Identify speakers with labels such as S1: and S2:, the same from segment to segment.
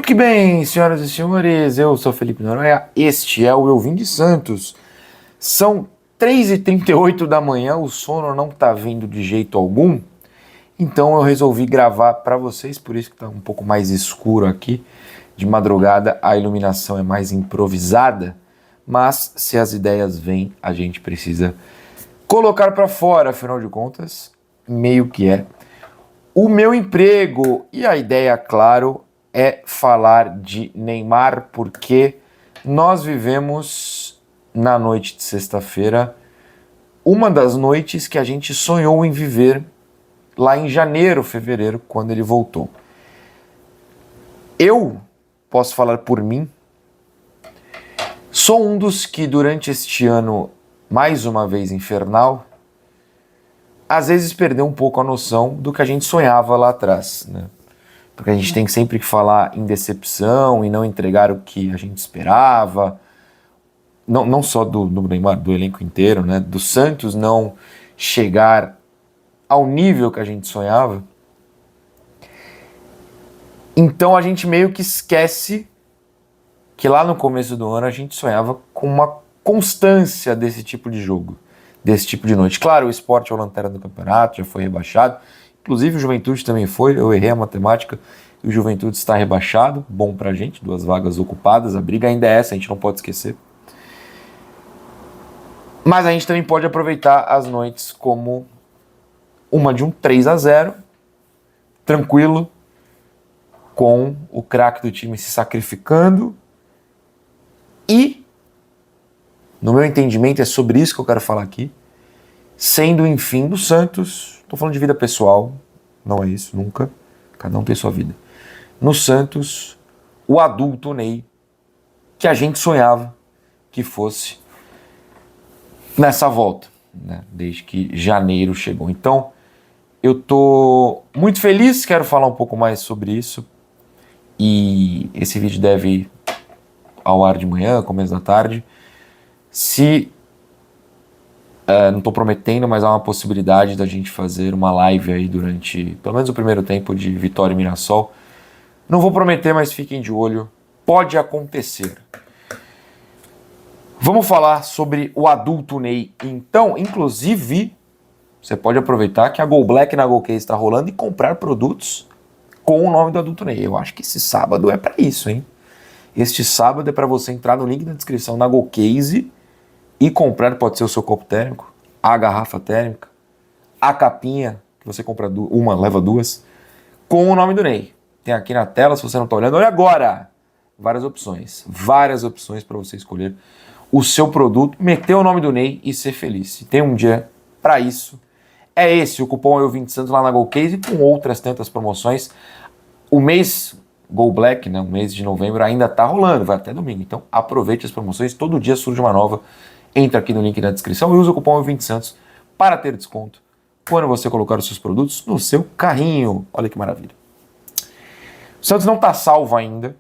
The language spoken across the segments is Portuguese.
S1: Que bem, senhoras e senhores, eu sou Felipe Noronha, este é o Eu Vim de Santos. São 3h38 da manhã, o sono não tá vindo de jeito algum, então eu resolvi gravar para vocês, por isso que tá um pouco mais escuro aqui. De madrugada a iluminação é mais improvisada, mas se as ideias vêm, a gente precisa colocar para fora, afinal de contas, meio que é o meu emprego. E a ideia, claro, é falar de Neymar, porque nós vivemos na noite de sexta-feira uma das noites que a gente sonhou em viver lá em janeiro, fevereiro, quando ele voltou. Eu posso falar por mim, sou um dos que durante este ano, mais uma vez infernal, às vezes perdeu um pouco a noção do que a gente sonhava lá atrás, né? Porque a gente tem sempre que falar em decepção e não entregar o que a gente esperava, não só do Neymar, do elenco inteiro, né? Do Santos não chegar ao nível que a gente sonhava. Então a gente meio que esquece que lá no começo do ano a gente sonhava com uma constância desse tipo de jogo, desse tipo de noite. Claro, o Sport é o lanterna do campeonato, já foi rebaixado. Inclusive o Juventude também foi, eu errei a matemática e o Juventude está rebaixado, bom pra gente, 2 vagas ocupadas, a briga ainda é essa, a gente não pode esquecer. Mas a gente também pode aproveitar as noites como uma de um 3-0, tranquilo, com o craque do time se sacrificando e, no meu entendimento, é sobre isso que eu quero falar aqui, sendo, enfim, do Santos, estou falando de vida pessoal, não é isso, nunca, cada um tem sua vida. No Santos, o adulto Ney, que a gente sonhava que fosse nessa volta, né, desde que janeiro chegou. Então, eu tô muito feliz, quero falar um pouco mais sobre isso, e esse vídeo deve ir ao ar de manhã, começo da tarde. Se não estou prometendo, mas há uma possibilidade da gente fazer uma live aí durante, pelo menos o primeiro tempo de Vitória e Mirassol. Não vou prometer, mas fiquem de olho. Pode acontecer. Vamos falar sobre o adulto Ney. Então, inclusive, você pode aproveitar que a Go Black na GoCase está rolando e comprar produtos com o nome do adulto Ney. Eu acho que esse sábado é para isso, hein? Este sábado é para você entrar no link da descrição na GoCase e comprar, pode ser o seu copo térmico, a garrafa térmica, a capinha, que você compra uma, leva 2, com o nome do Ney. Tem aqui na tela, se você não está olhando, olha agora! Várias opções para você escolher o seu produto, meter o nome do Ney e ser feliz. Se tem um dia para isso, é esse, o cupom Eu Vim de Santos lá na GoCase e com outras tantas promoções. O mês Go Black, né, o mês de novembro ainda está rolando, vai até domingo, então aproveite as promoções, todo dia surge uma nova. Entra aqui no link na descrição e usa o cupom Eu Vim de Santos para ter desconto quando você colocar os seus produtos no seu carrinho. Olha que maravilha. O Santos não está salvo ainda.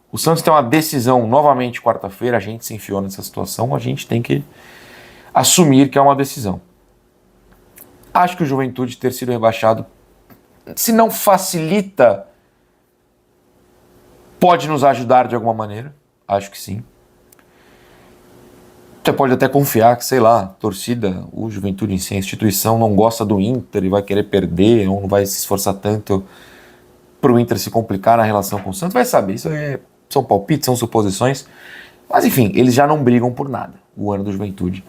S1: O Santos tem uma decisão novamente quarta-feira. A gente se enfiou nessa situação. A gente tem que assumir que é uma decisão. Acho que o Juventude ter sido rebaixado, se não facilita, pode nos ajudar de alguma maneira. Acho que sim. Você pode até confiar que, sei lá, a torcida, o Juventude em si, a instituição não gosta do Inter e vai querer perder, ou não vai se esforçar tanto para o Inter se complicar na relação com o Santos. Vai saber, são palpites, são suposições. Mas enfim, eles já não brigam por nada. O ano do Juventude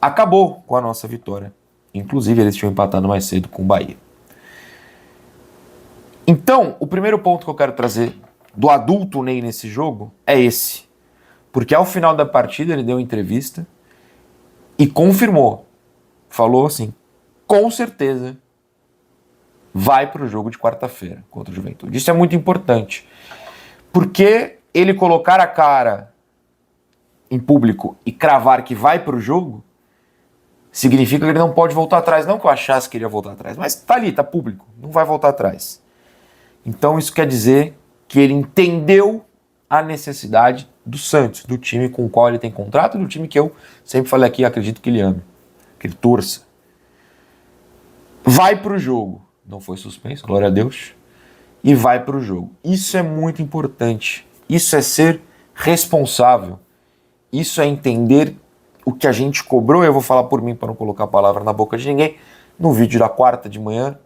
S1: acabou com a nossa vitória. Inclusive, eles tinham empatado mais cedo com o Bahia. Então, o primeiro ponto que eu quero trazer do adulto Ney nesse jogo é esse. Porque ao final da partida ele deu entrevista e confirmou. Falou assim, com certeza vai para o jogo de quarta-feira contra o Juventude. Isso é muito importante. Porque ele colocar a cara em público e cravar que vai para o jogo, significa que ele não pode voltar atrás. Não que eu achasse que ele ia voltar atrás, mas tá ali, tá público, não vai voltar atrás. Então isso quer dizer que ele entendeu a necessidade do Santos, do time com o qual ele tem contrato, do time que eu sempre falei aqui, acredito que ele ame, que ele torça. Vai pro jogo, não foi suspenso, glória a Deus, e vai para o jogo. Isso é muito importante. Isso é ser responsável. Isso é entender o que a gente cobrou. Eu vou falar por mim para não colocar a palavra na boca de ninguém. No vídeo da quarta de manhã,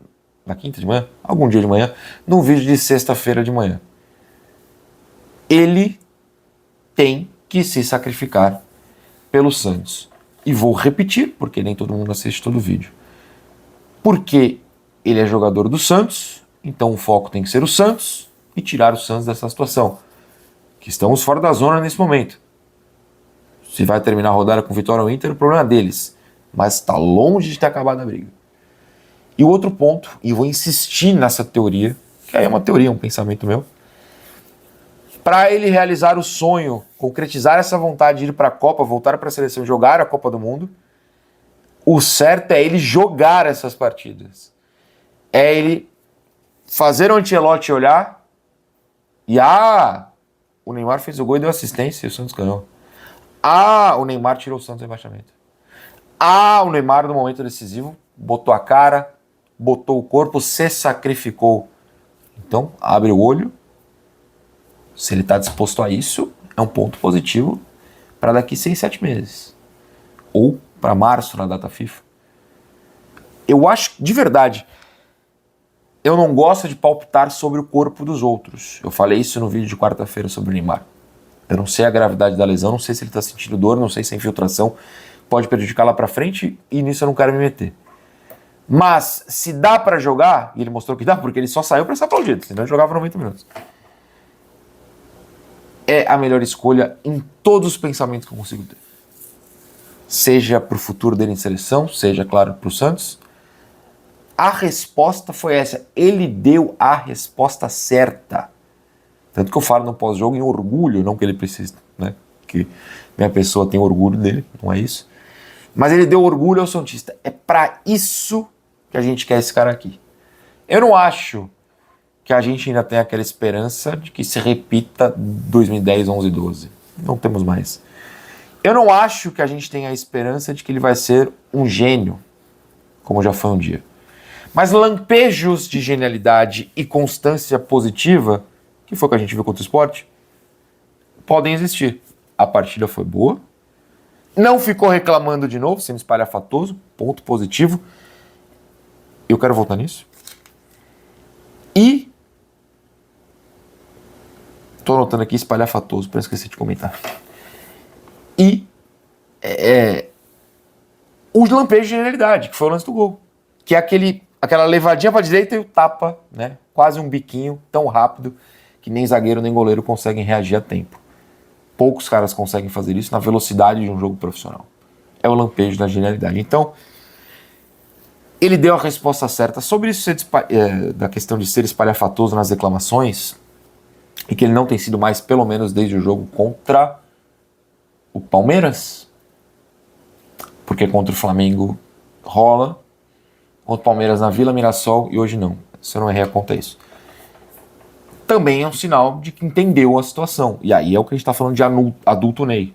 S1: na quinta de manhã, algum dia de manhã, no vídeo de sexta-feira de manhã. Ele tem que se sacrificar pelo Santos. E vou repetir, porque nem todo mundo assiste todo o vídeo. Porque ele é jogador do Santos, então o foco tem que ser o Santos e tirar o Santos dessa situação. Que estamos fora da zona nesse momento. Se vai terminar a rodada com vitória ou Inter, o problema é deles. Mas está longe de ter acabado a briga. E o outro ponto, e vou insistir nessa teoria, que aí é uma teoria, um pensamento meu, para ele realizar o sonho, concretizar essa vontade de ir para a Copa, voltar para a seleção, jogar a Copa do Mundo, o certo é ele jogar essas partidas. É ele fazer o Ancelotti olhar e o Neymar fez o gol e deu assistência e o Santos ganhou. O Neymar tirou o Santos do rebaixamento. O Neymar no momento decisivo botou a cara, botou o corpo, se sacrificou. Então, abre o olho. Se ele está disposto a isso, é um ponto positivo para daqui 6, 7 meses. Ou para março, na data FIFA. Eu acho, de verdade, eu não gosto de palpitar sobre o corpo dos outros. Eu falei isso no vídeo de quarta-feira sobre o Neymar. Eu não sei a gravidade da lesão, não sei se ele está sentindo dor, não sei se a infiltração pode prejudicar lá para frente, e nisso eu não quero me meter. Mas, se dá para jogar, e ele mostrou que dá, porque ele só saiu para ser aplaudido, senão ele jogava 90 minutos. É a melhor escolha em todos os pensamentos que eu consigo ter. Seja para o futuro dele em seleção, seja, claro, para o Santos. A resposta foi essa. Ele deu a resposta certa. Tanto que eu falo no pós-jogo em orgulho, não que ele precise, né? Que minha pessoa tem orgulho dele, não é isso. Mas ele deu orgulho ao santista. É para isso que a gente quer esse cara aqui. Eu não acho que a gente ainda tem aquela esperança de que se repita 2010, 11, 12. Não temos mais. Eu não acho que a gente tenha a esperança de que ele vai ser um gênio, como já foi um dia. Mas lampejos de genialidade e constância positiva, que foi o que a gente viu contra o Sport, podem existir. A partida foi boa. Não ficou reclamando de novo, sendo espalhafatoso, ponto positivo. Eu quero voltar nisso. E tô anotando aqui espalhafatoso, para não esquecer de comentar. E o lampejo de genialidade, que foi o lance do gol. Que é aquela levadinha para a direita e o tapa, né? Quase um biquinho tão rápido que nem zagueiro nem goleiro conseguem reagir a tempo. Poucos caras conseguem fazer isso na velocidade de um jogo profissional. É o lampejo da genialidade. Então, ele deu a resposta certa. Sobre isso da questão de ser espalhafatoso nas reclamações, e que ele não tem sido mais, pelo menos desde o jogo contra o Palmeiras, porque contra o Flamengo rola, contra o Palmeiras na Vila Mirassol, e hoje não. Se eu não errei a conta, é isso. Também é um sinal de que entendeu a situação. E aí é o que a gente está falando de adulto Ney.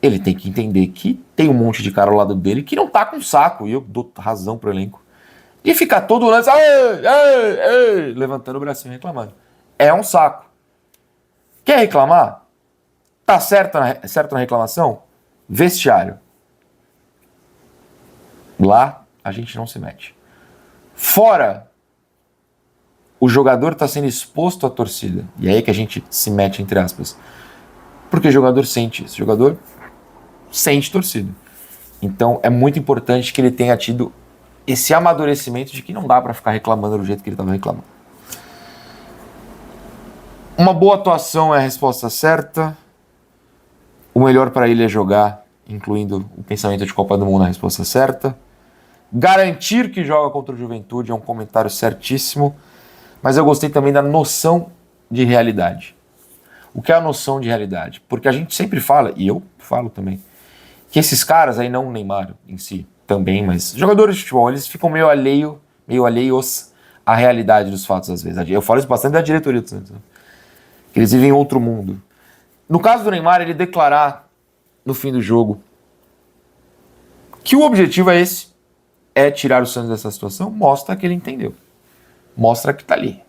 S1: Ele tem que entender que tem um monte de cara ao lado dele que não tá com saco, e eu dou razão pro elenco. E ficar todo o lance, levantando o bracinho e reclamando. É um saco. Quer reclamar? Tá certo na reclamação? Vestiário. Lá a gente não se mete. Fora, o jogador está sendo exposto à torcida. E aí é que a gente se mete, entre aspas. Porque o jogador sente isso. O jogador sente torcida. Então é muito importante que ele tenha tido esse amadurecimento de que não dá para ficar reclamando do jeito que ele estava reclamando. Uma boa atuação é a resposta certa. O melhor para ele é jogar, incluindo o pensamento de Copa do Mundo, a resposta certa. Garantir que joga contra o Juventude é um comentário certíssimo. Mas eu gostei também da noção de realidade. O que é a noção de realidade? Porque a gente sempre fala, e eu falo também, que esses caras aí, não o Neymar em si também, mas jogadores de futebol, eles ficam meio alheios à realidade dos fatos às vezes. Eu falo isso bastante da diretoria do Santos, né? Que eles vivem em outro mundo. No caso do Neymar, ele declarar no fim do jogo que o objetivo é esse, é tirar o Santos dessa situação, mostra que ele entendeu. Mostra que tá ali.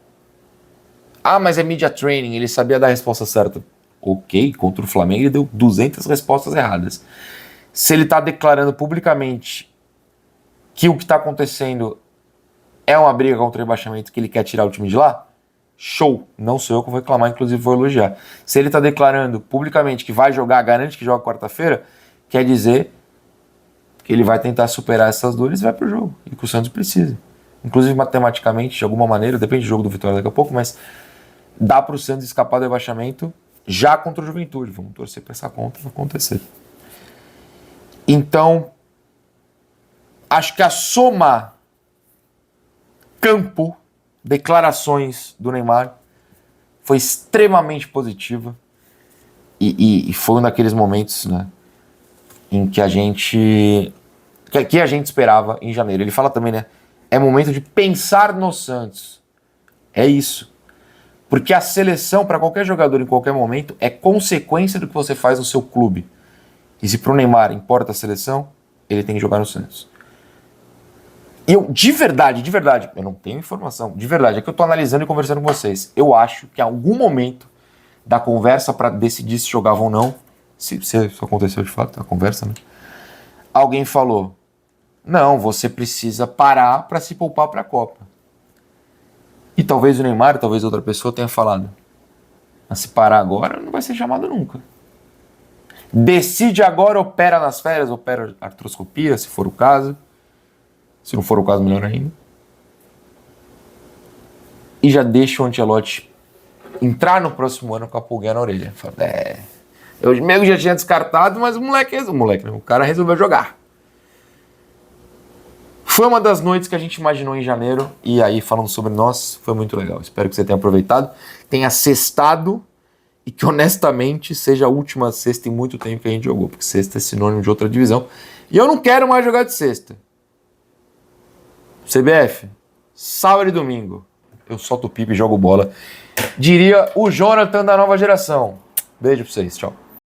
S1: Ah, mas é media training, ele sabia dar a resposta certa. Ok, contra o Flamengo ele deu 200 respostas erradas. Se ele está declarando publicamente que o que está acontecendo é uma briga contra o rebaixamento, que ele quer tirar o time de lá, show. Não sou eu que vou reclamar, inclusive vou elogiar. Se ele está declarando publicamente que vai jogar, garante que joga quarta-feira, quer dizer que ele vai tentar superar essas dores e vai pro jogo. E que o Santos precisa. Inclusive matematicamente, de alguma maneira, depende do jogo do Vitória daqui a pouco, mas dá pro Santos escapar do rebaixamento já contra o Juventude. Vamos torcer para essa conta acontecer. Então, acho que a soma campo, declarações do Neymar foi extremamente positiva e foi um daqueles momentos, né, em que a gente esperava em janeiro. Ele fala também, né, é momento de pensar no Santos. É isso. Porque a seleção, para qualquer jogador em qualquer momento, é consequência do que você faz no seu clube. E se pro Neymar importa a seleção, ele tem que jogar no Santos. Eu, de verdade, eu não tenho informação, de verdade, é que eu tô analisando e conversando com vocês. Eu acho que em algum momento da conversa para decidir se jogavam ou não, se isso aconteceu de fato, a conversa, né? Alguém falou, não, você precisa parar para se poupar para a Copa. E talvez o Neymar, talvez outra pessoa tenha falado, mas se parar agora, não vai ser chamado nunca. Decide agora, opera nas férias, opera artroscopia, se for o caso. Se não for o caso, melhor ainda. E já deixa o Ancelotti entrar no próximo ano com a pulguinha na orelha. Fala, eu mesmo já tinha descartado, mas o cara resolveu jogar. Foi uma das noites que a gente imaginou em janeiro, e aí falando sobre nós, foi muito legal. Espero que você tenha aproveitado, tenha sextado, e que honestamente seja a última sexta em muito tempo que a gente jogou, porque sexta é sinônimo de outra divisão. E eu não quero mais jogar de sexta. CBF, sábado e domingo, eu solto o pipa e jogo bola. Diria o Jonathan da nova geração. Beijo pra vocês, tchau.